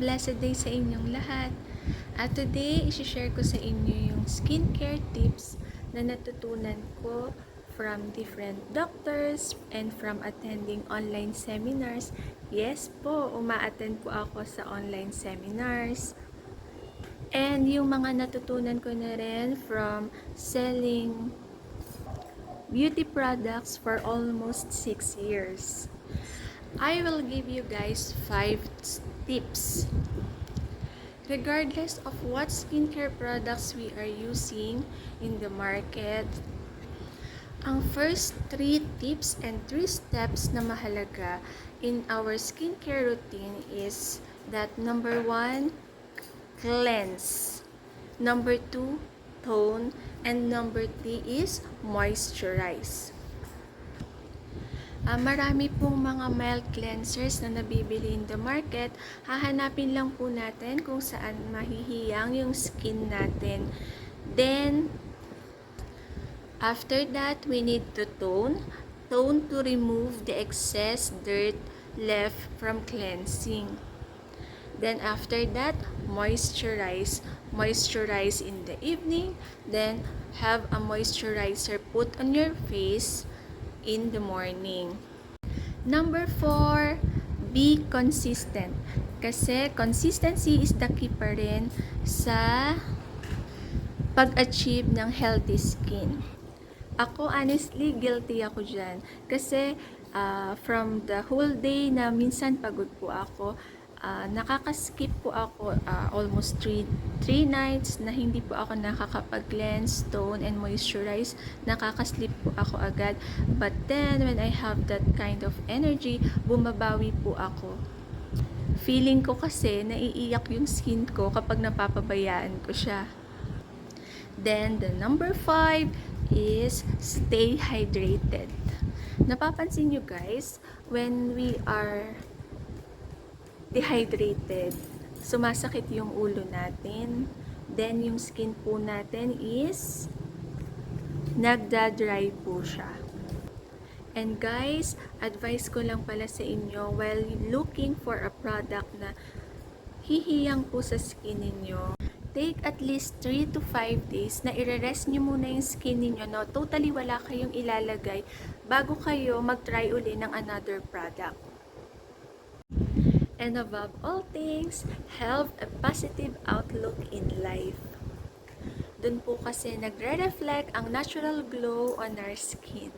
blessed day sa inyong lahat. At today, isi-share ko sa inyo yung skincare tips na natutunan ko from different doctors and from attending online seminars. Yes po, uma-attend po ako sa online seminars. And yung mga natutunan ko na rin from selling beauty products for almost 6 years. I will give you guys 5 tips. Regardless of what skincare products we are using in the market, ang first 3 tips and 3 steps na mahalaga in our skincare routine is that number 1, cleanse. Number 2, tone. And number 3 is moisturize. Marami pong mga mild cleansers na nabibili in the market. Hahanapin lang po natin kung saan mahihiyang yung skin natin. Then, after that, we need to tone. Tone to remove the excess dirt left from cleansing. Then, after that, moisturize. Moisturize in the evening. Then, have a moisturizer put on your face in the morning. Number 4, be consistent. Kasi consistency is the key pa rin sa pag-achieve ng healthy skin. Ako, honestly, guilty ako dyan. Kasi from the whole day na minsan pagod po ako, nakakaskip po ako almost 3 nights na hindi po ako nakakapag-cleanse, tone, and moisturize. Nakakasleep po ako agad. But then, when I have that kind of energy, bumabawi po ako. Feeling ko kasi naiiyak yung skin ko kapag napapabayaan ko siya. Then, the number 5 is stay hydrated. Napapansin nyo guys, when we are dehydrated, sumasakit yung ulo natin, then yung skin po natin is nagda-dry po siya. And guys, advice ko lang pala sa inyo, while looking for a product na hihiyang po sa skin ninyo, take at least 3 to 5 days na i-rest nyo muna yung skin ninyo, no? Totally wala kayong ilalagay bago kayo mag-try uli ng another product. And above all things, have a positive outlook in life. Dun po kasi nagre-reflect ang natural glow on our skin.